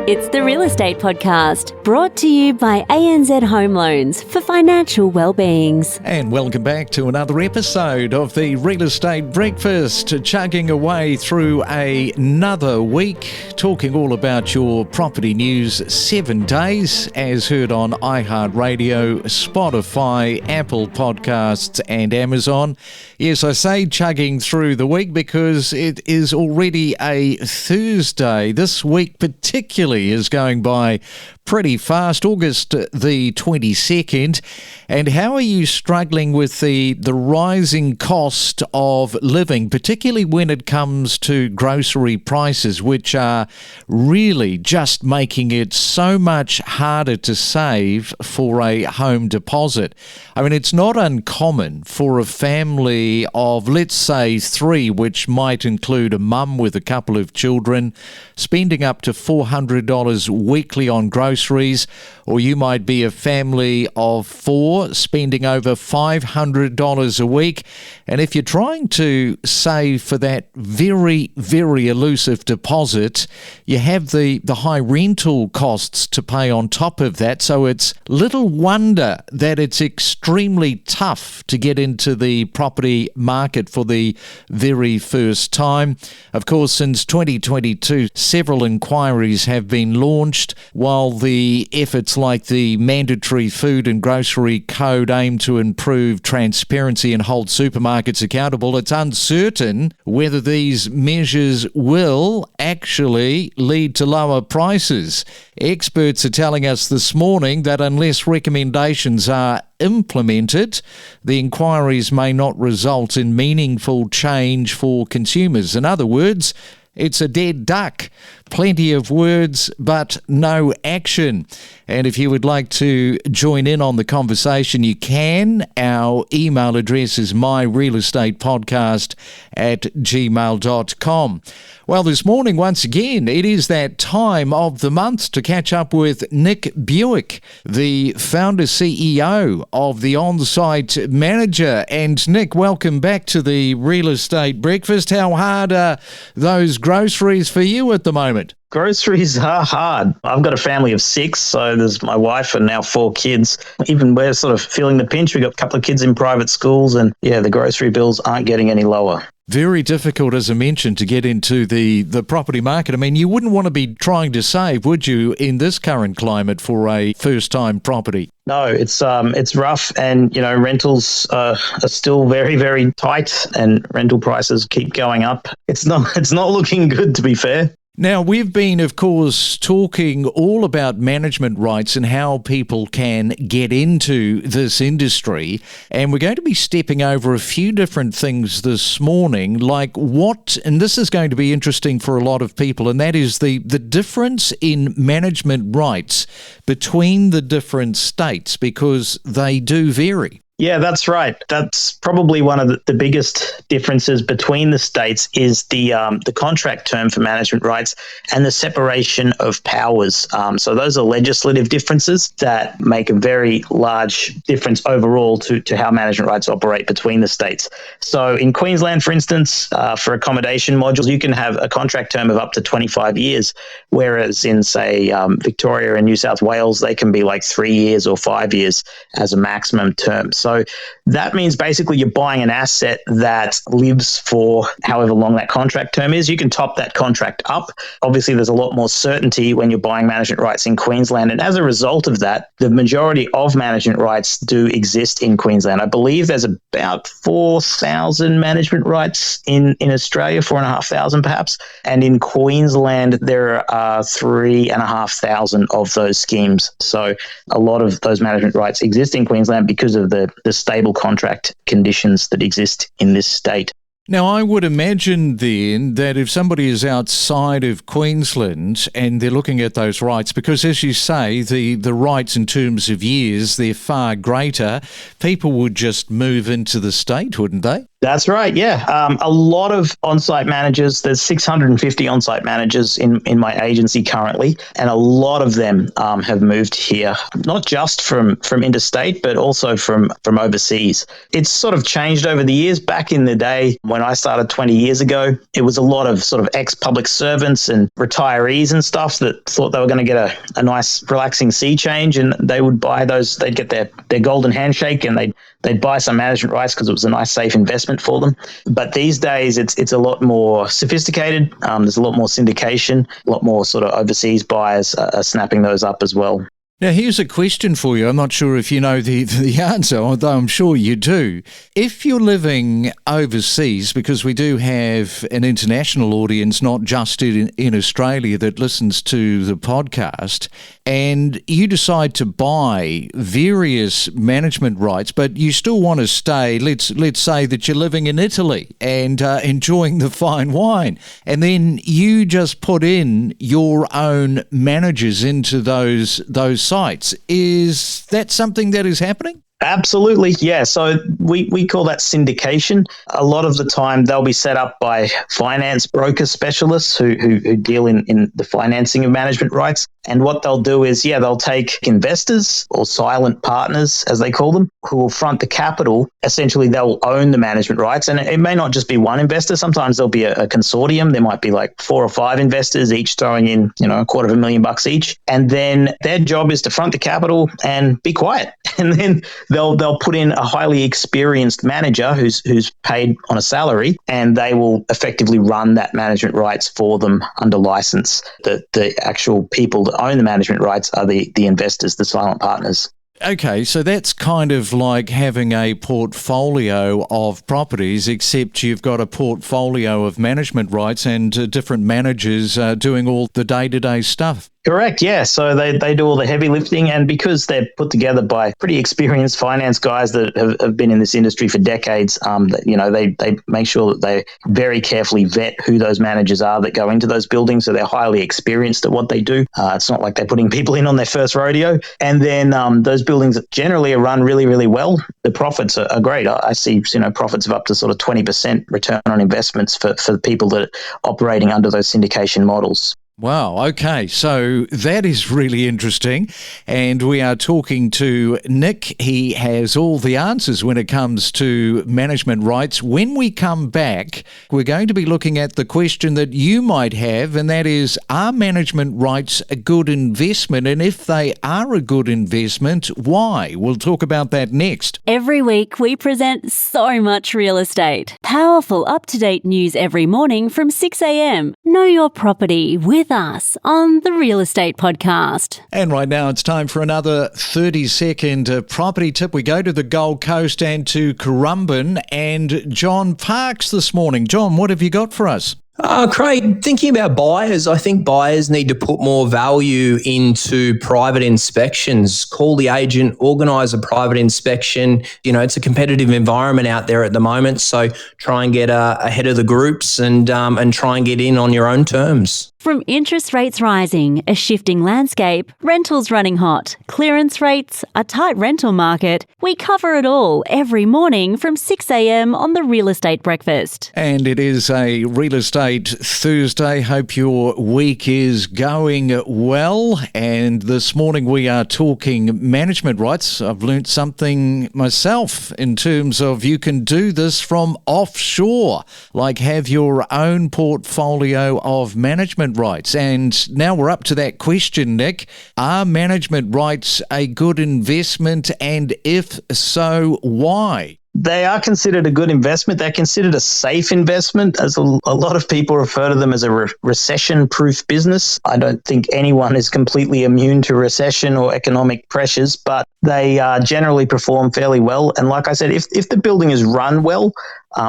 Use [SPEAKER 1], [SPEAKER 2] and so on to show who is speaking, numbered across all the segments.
[SPEAKER 1] It's the Real Estate Podcast, brought to you by ANZ Home Loans for financial well-beings.
[SPEAKER 2] And welcome back to another episode of the Real Estate Breakfast, chugging away through another week, talking all about your property news 7 days, as heard on iHeartRadio, Spotify, Apple Podcasts and Amazon. Yes, I say chugging through the week because it is already a Thursday. This week particularly is going by pretty fast, August the 22nd. And how are you struggling with the rising cost of living, particularly when it comes to grocery prices, which are really just making it so much harder to save for a home deposit? I mean, it's not uncommon for a family of, let's say, 3, which might include a mum with a couple of children, spending up to $400 weekly on groceries, or you might be a family of 4 spending over $500 a week. And if you're trying to save for that very, very elusive deposit, you have the high rental costs to pay on top of that. So it's little wonder that it's extremely tough to get into the property market for the very first time. Of course, since 2022, several inquiries have been launched, while the efforts like the mandatory food and grocery code aim to improve transparency and hold supermarkets accountable. It's uncertain whether these measures will actually lead to lower prices. Experts are telling us this morning that unless recommendations are implemented, the inquiries may not result in meaningful change for consumers. In other words, it's a dead duck. Plenty of words, but no action. And if you would like to join in on the conversation, you can. Our email address is myrealestatepodcast@gmail.com. Well, this morning, once again, it is that time of the month to catch up with Nick Buick, the founder CEO of the On-Site Manager. And Nick, welcome back to the Real Estate Breakfast. How hard are those groceries for you at the moment?
[SPEAKER 3] Groceries are hard. I've got a family of 6, so there's my wife and now 4 kids. Even we're sort of feeling the pinch. We've got a couple of kids in private schools, and the grocery bills aren't getting any lower.
[SPEAKER 2] Very difficult, as I mentioned, to get into the property market. I mean, you wouldn't want to be trying to save, would you, in this current climate for a first-time property?
[SPEAKER 3] No, it's rough, and rentals are still very, very tight, and rental prices keep going up. It's not looking good, to be fair.
[SPEAKER 2] Now, we've been, of course, talking all about management rights and how people can get into this industry. And we're going to be stepping over a few different things this morning, like and this is going to be interesting for a lot of people, and that is the difference in management rights between the different states, because they do vary.
[SPEAKER 3] Yeah, that's right. That's probably one of the biggest differences between the states is the contract term for management rights and the separation of powers. So those are legislative differences that make a very large difference overall to how management rights operate between the states. So in Queensland, for instance, for accommodation modules, you can have a contract term of up to 25 years, whereas in, say, Victoria and New South Wales, they can be like 3 years or 5 years as a maximum term. So that means basically you're buying an asset that lives for however long that contract term is. You can top that contract up. Obviously, there's a lot more certainty when you're buying management rights in Queensland. And as a result of that, the majority of management rights do exist in Queensland. I believe there's about 4,000 management rights in Australia, 4,500 perhaps. And in Queensland, there are 3,500 of those schemes. So a lot of those management rights exist in Queensland because of the stable contract conditions that exist in this state.
[SPEAKER 2] Now, I would imagine then that if somebody is outside of Queensland and they're looking at those rights, because as you say, the rights in terms of years, they're far greater, people would just move into the state, wouldn't they?
[SPEAKER 3] That's right. Yeah. A lot of on-site managers. There's 650 on-site managers in my agency currently, and a lot of them have moved here, not just from interstate, but also from overseas. It's sort of changed over the years. Back in the day, when I started 20 years ago, it was a lot of sort of ex-public servants and retirees and stuff that thought they were going to get a nice, relaxing sea change, and they would buy those. They'd get their golden handshake, and they'd buy some management rights because it was a nice, safe investment for them. But these days, it's a lot more sophisticated. There's a lot more syndication, a lot more sort of overseas buyers are snapping those up as well.
[SPEAKER 2] Now, here's a question for you. I'm not sure if you know the answer, although I'm sure you do. If you're living overseas, because we do have an international audience, not just in Australia, that listens to the podcast, and you decide to buy various management rights, but you still want to stay, let's say that you're living in Italy and enjoying the fine wine, and then you just put in your own managers into those sites. Is that something that is happening?
[SPEAKER 3] Absolutely, yeah. So we call that syndication. A lot of the time they'll be set up by finance broker specialists who deal in the financing of management rights. And what they'll do is, they'll take investors or silent partners, as they call them, who will front the capital. Essentially, they'll own the management rights. And it may not just be one investor. Sometimes there'll be a consortium. There might be like 4 or 5 investors, each throwing in, $250,000 each. And then their job is to front the capital and be quiet. And then they'll put in a highly experienced manager who's paid on a salary, and they will effectively run that management rights for them under license. The actual people that own the management rights are the investors, the silent partners.
[SPEAKER 2] Okay, so that's kind of like having a portfolio of properties, except you've got a portfolio of management rights and different managers doing all the day-to-day stuff.
[SPEAKER 3] Correct, yeah. So they do all the heavy lifting, and because they're put together by pretty experienced finance guys that have been in this industry for decades, they make sure that they very carefully vet who those managers are that go into those buildings, so they're highly experienced at what they do. It's not like they're putting people in on their first rodeo. And then those buildings generally are run really, really well. The profits are great. I see profits of up to sort of 20% return on investments for the people that are operating under those syndication models.
[SPEAKER 2] Wow, okay, so that is really interesting, and we are talking to Nick. He has all the answers when it comes to management rights. When we come back, we're going to be looking at the question that you might have, and that is, are management rights a good investment? And if they are a good investment, why? We'll talk about that next.
[SPEAKER 1] Every week we present so much real estate. Powerful, up-to-date news every morning from 6 a.m. Know your property with us on the Real Estate Podcast.
[SPEAKER 2] And right now it's time for another 30-second property tip. We go to the Gold Coast and to Currumbin and John Parks this morning. John, what have you got for us?
[SPEAKER 4] Craig, thinking about buyers, I think buyers need to put more value into private inspections. Call the agent, organise a private inspection. It's a competitive environment out there at the moment, so try and get ahead of the groups and try and get in on your own terms.
[SPEAKER 1] From interest rates rising, a shifting landscape, rentals running hot, clearance rates, a tight rental market, we cover it all every morning from 6 a.m. on the Real Estate Breakfast.
[SPEAKER 2] And it is a Real Estate Thursday. Hope your week is going well. And this morning we are talking management rights. I've learnt something myself in terms of you can do this from offshore, like have your own portfolio of management rights. And now we're up to that question, Nick. Are management rights a good investment? And if so, why?
[SPEAKER 3] They are considered a good investment. They're considered a safe investment, as a lot of people refer to them as a recession-proof business. I don't think anyone is completely immune to recession or economic pressures, but they generally perform fairly well. And like I said, if the building is run well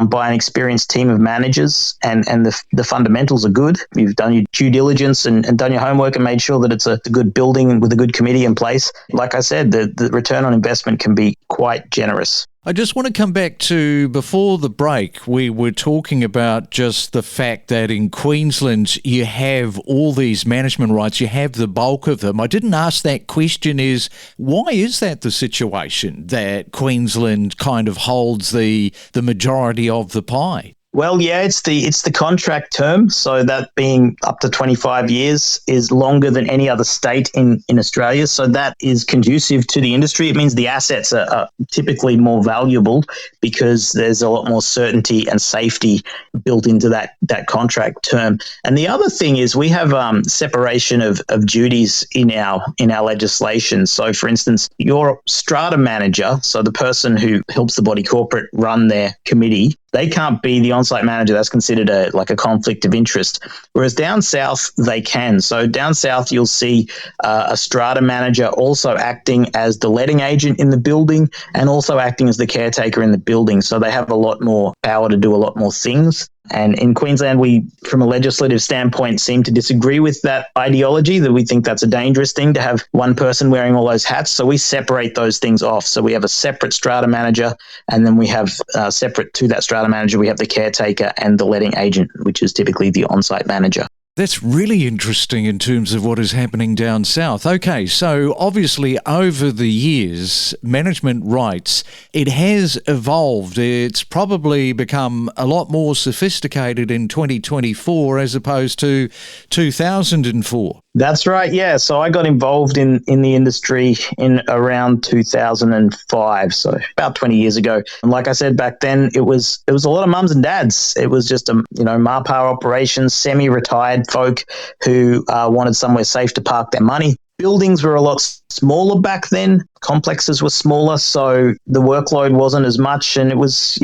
[SPEAKER 3] by an experienced team of managers and the fundamentals are good, you've done your due diligence and done your homework and made sure that it's a good building with a good committee in place, like I said, the return on investment can be quite generous.
[SPEAKER 2] I just want to come back to, before the break, we were talking about just the fact that in Queensland you have all these management rights, you have the bulk of them. I didn't ask that question is, why is that the situation that Queensland kind of holds the majority majority of the pie?
[SPEAKER 3] Well, yeah, it's the contract term. So that being up to 25 years is longer than any other state in Australia. So that is conducive to the industry. It means the assets are typically more valuable because there's a lot more certainty and safety built into that contract term. And the other thing is we have separation of duties in our legislation. So, for instance, your strata manager, so the person who helps the body corporate run their committee, they can't be the on-site manager. That's considered a conflict of interest. Whereas down south, they can. So down south, you'll see a strata manager also acting as the letting agent in the building and also acting as the caretaker in the building. So they have a lot more power to do a lot more things. And in Queensland, we, from a legislative standpoint, seem to disagree with that ideology, that we think that's a dangerous thing to have one person wearing all those hats. So we separate those things off. So we have a separate strata manager, and then we have separate to that strata manager, we have the caretaker and the letting agent, which is typically the on-site manager.
[SPEAKER 2] That's really interesting in terms of what is happening down south. Okay, so obviously over the years, management rights, it has evolved. It's probably become a lot more sophisticated in 2024 as opposed to 2004.
[SPEAKER 3] That's right, yeah. So I got involved in the industry in around 2005, so about 20 years ago. And like I said, back then, it was a lot of mums and dads. It was just MAPA operations, semi-retired folk who wanted somewhere safe to park their money. Buildings were a lot smaller back then. Complexes were smaller, so the workload wasn't as much, and it was,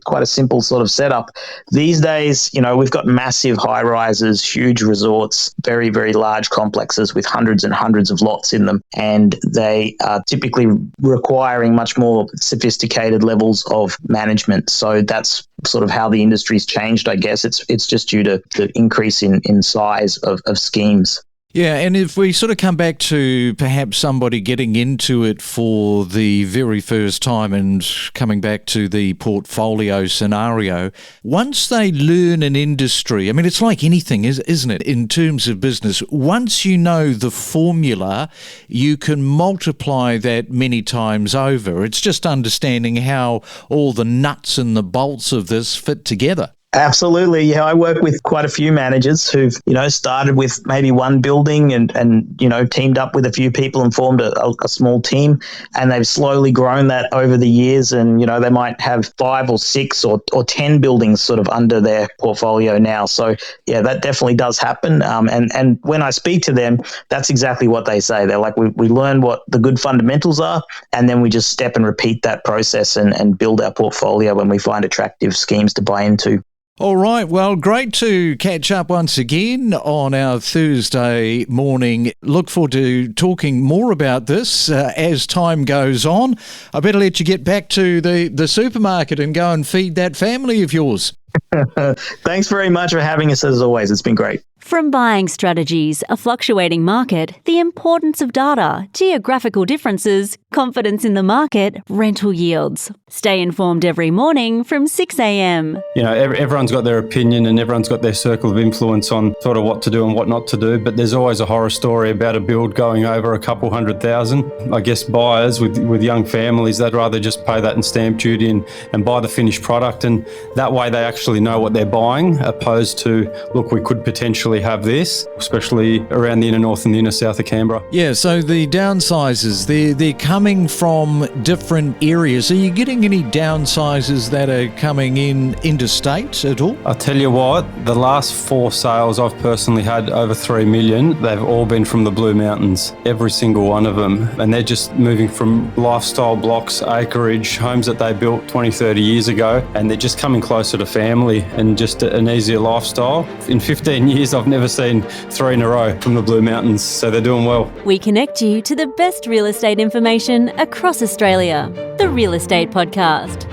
[SPEAKER 3] quite a simple sort of setup. These days, we've got massive high-rises, huge resorts, very, very large complexes with hundreds and hundreds of lots in them, and they are typically requiring much more sophisticated levels of management. So that's sort of how the industry's changed, I guess. It's just due to the increase in size of schemes.
[SPEAKER 2] Yeah, and if we sort of come back to perhaps somebody getting into it for the very first time and coming back to the portfolio scenario, once they learn an industry, I mean, it's like anything, isn't it, in terms of business? Once you know the formula, you can multiply that many times over. It's just understanding how all the nuts and the bolts of this fit together.
[SPEAKER 3] Absolutely. Yeah, I work with quite a few managers who've, started with maybe one building and teamed up with a few people and formed a small team, and they've slowly grown that over the years, and, they might have 5 or 6 or 10 buildings sort of under their portfolio now. So, yeah, that definitely does happen. And when I speak to them, that's exactly what they say. They're like, we learn what the good fundamentals are, and then we just step and repeat that process and build our portfolio when we find attractive schemes to buy into.
[SPEAKER 2] All right, well, great to catch up once again on our Thursday morning. Look forward to talking more about this as time goes on. I better let you get back to the supermarket and go and feed that family of yours.
[SPEAKER 3] Thanks very much for having us as always. It's been great.
[SPEAKER 1] From buying strategies, a fluctuating market, the importance of data, geographical differences, confidence in the market, rental yields. Stay informed every morning from 6 a.m.
[SPEAKER 5] Everyone's got their opinion and everyone's got their circle of influence on sort of what to do and what not to do, but there's always a horror story about a build going over a couple $100,000. I guess buyers with young families, they'd rather just pay that in stamp duty and buy the finished product, and that way they actually know what they're buying, opposed to, look, we could potentially have this, especially around the inner north and the inner south of Canberra.
[SPEAKER 2] Yeah, so the downsizes, they're coming from different areas. Are you getting any downsizes that are coming in interstate at all?
[SPEAKER 5] I'll tell you what, the last 4 sales I've personally had over 3 million, they've all been from the Blue Mountains, every single one of them. And they're just moving from lifestyle blocks, acreage, homes that they built 20, 30 years ago, and they're just coming closer to family and just an easier lifestyle. In 15 years, I've never seen 3 in a row from the Blue Mountains, so they're doing well.
[SPEAKER 1] We connect you to the best real estate information across Australia. The Real Estate Podcast.